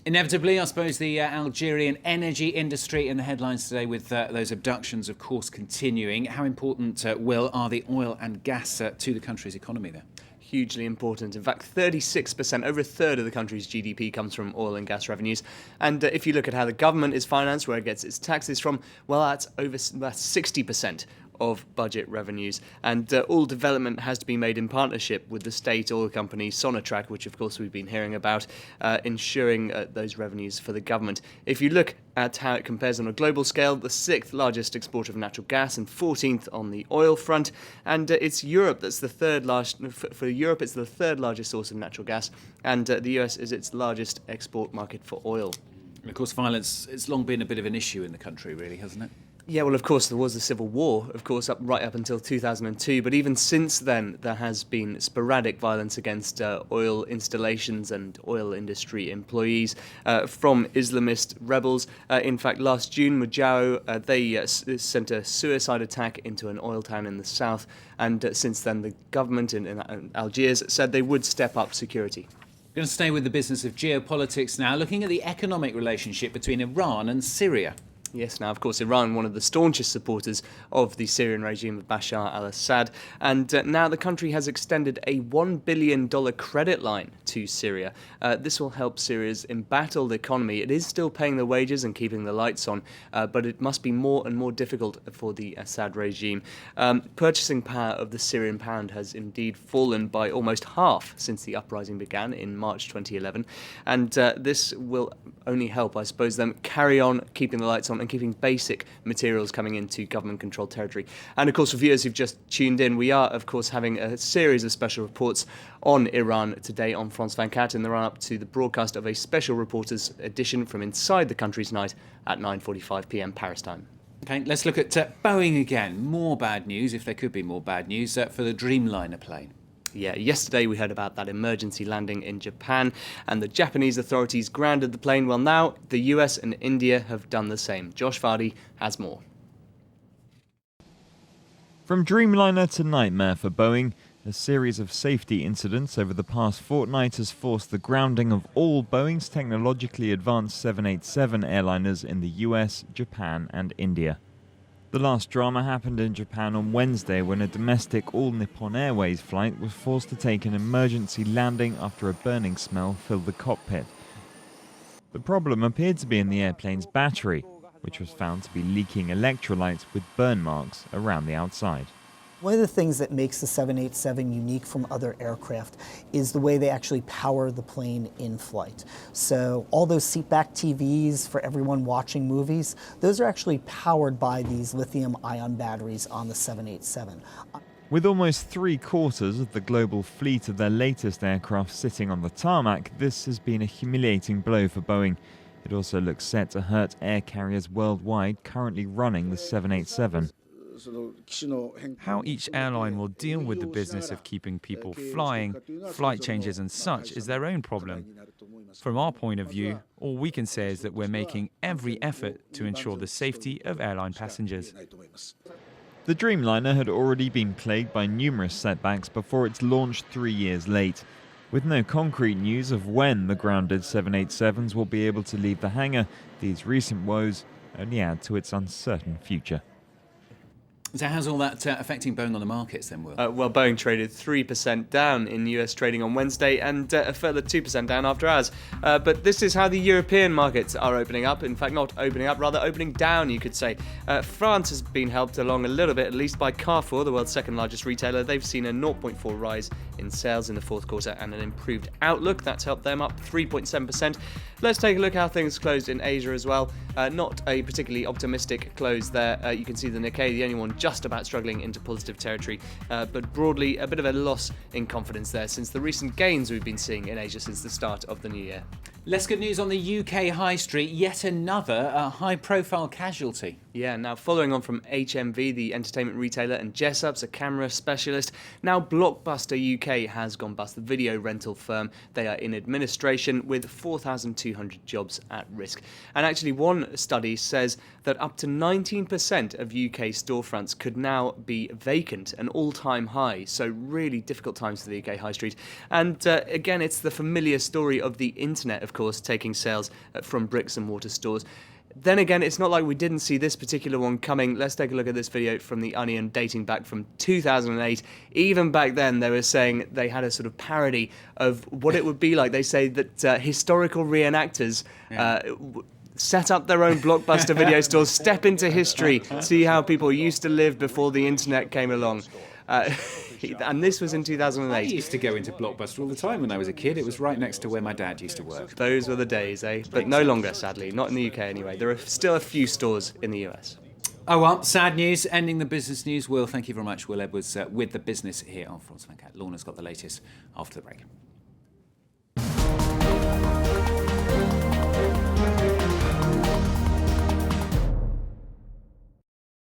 Inevitably, I suppose the Algerian energy industry in the headlines today with those abductions, of course, continuing. How important, Will, are the oil and gas to the country's economy there? Hugely important. In fact, 36%, over a third of the country's GDP comes from oil and gas revenues. And if you look at how the government is financed, where it gets its taxes from, well, that's 60% of budget revenues. And all development has to be made in partnership with the state oil company Sonatrach, which of course we've been hearing about, ensuring those revenues for the government. If you look at how it compares on a global scale, the 6th largest exporter of natural gas and 14th on the oil front. And it's Europe that's the third largest. For Europe, it's the third largest source of natural gas, and the US is its largest export market for oil. And of course, violence, it's long been a bit of an issue in the country, really, hasn't it? Yeah, well, of course, there was the Civil War, of course, right up until 2002. But even since then, there has been sporadic violence against oil installations and oil industry employees from Islamist rebels. In fact, last June, Mujao, they sent a suicide attack into an oil town in the south. And since then, the government in Algiers said they would step up security. We're going to stay with the business of geopolitics now, looking at the economic relationship between Iran and Syria. Yes, now, of course, Iran, one of the staunchest supporters of the Syrian regime of Bashar al-Assad, and now the country has extended a $1 billion credit line to Syria. This will help Syria's embattled economy. It is still paying the wages and keeping the lights on, but it must be more and more difficult for the Assad regime. Purchasing power of the Syrian pound has indeed fallen by almost half since the uprising began in March 2011, and this will only help, I suppose, them carry on keeping the lights on and keeping basic materials coming into government-controlled territory. And of course, for viewers who've just tuned in, we are, of course, having a series of special reports on Iran today on France 24 in the run-up to the broadcast of a special reporters edition from inside the country tonight at 9:45 p.m. Paris time. OK, let's look at Boeing again. More bad news, if there could be more bad news, for the Dreamliner plane. Yeah, yesterday we heard about that emergency landing in Japan, and the Japanese authorities grounded the plane. Well, now the US and India have done the same. Josh Vardy has more. From Dreamliner to nightmare for Boeing, a series of safety incidents over the past fortnight has forced the grounding of all Boeing's technologically advanced 787 airliners in the US, Japan and India. The last drama happened in Japan on Wednesday when a domestic All Nippon Airways flight was forced to take an emergency landing after a burning smell filled the cockpit. The problem appeared to be in the airplane's battery, which was found to be leaking electrolytes with burn marks around the outside. One of the things that makes the 787 unique from other aircraft is the way they actually power the plane in flight. So all those seatback TVs for everyone watching movies, those are actually powered by these lithium-ion batteries on the 787. With almost 3/4 of the global fleet of their latest aircraft sitting on the tarmac, this has been a humiliating blow for Boeing. It also looks set to hurt air carriers worldwide currently running the 787. How each airline will deal with the business of keeping people flying, flight changes and such is their own problem. From our point of view, all we can say is that we're making every effort to ensure the safety of airline passengers. The Dreamliner had already been plagued by numerous setbacks before its launch 3 years late. With no concrete news of when the grounded 787s will be able to leave the hangar, these recent woes only add to its uncertain future. So how's all that affecting Boeing on the markets then, Will? Well, Boeing traded 3% down in US trading on Wednesday and a further 2% down after hours. But this is how the European markets are opening up. In fact, not opening up, rather opening down, you could say. France has been helped along a little bit, at least by Carrefour, the world's second largest retailer. They've seen a 0.4 rise in sales in the fourth quarter and an improved outlook. That's helped them up 3.7%. Let's take a look how things closed in Asia as well. Not a particularly optimistic close there. You can see the Nikkei, the only one just about struggling into positive territory, but broadly a bit of a loss in confidence there since the recent gains we've been seeing in Asia since the start of the new year. Less good news on the UK high street, yet another high-profile casualty. Yeah, now following on from HMV, the entertainment retailer, and Jessup's, a camera specialist, now Blockbuster UK has gone bust, the video rental firm. They are in administration with 4,200 jobs at risk. And actually one study says that up to 19% of UK storefronts could now be vacant, an all-time high. So really difficult times for the UK high street. And again, it's the familiar story of the internet, of course, taking sales from bricks and mortar stores. Then again, it's not like we didn't see this particular one coming. Let's take a look at this video from The Onion dating back from 2008. Even back then, they were saying they had a sort of parody of what it would be like. They say that historical reenactors set up their own Blockbuster video stores, step into history, see how people used to live before the internet came along. And this was in I 2008. used to go into Blockbuster all the time when I was a kid. It was right next to where my dad used to work. Those were the days, eh? But no longer, sadly. Not in the UK anyway. There are still a few stores in the US. Oh well, sad news, ending the business news. Will, thank you very much. Will Edwards with the business here on France 24. Lorna's got the latest after the break.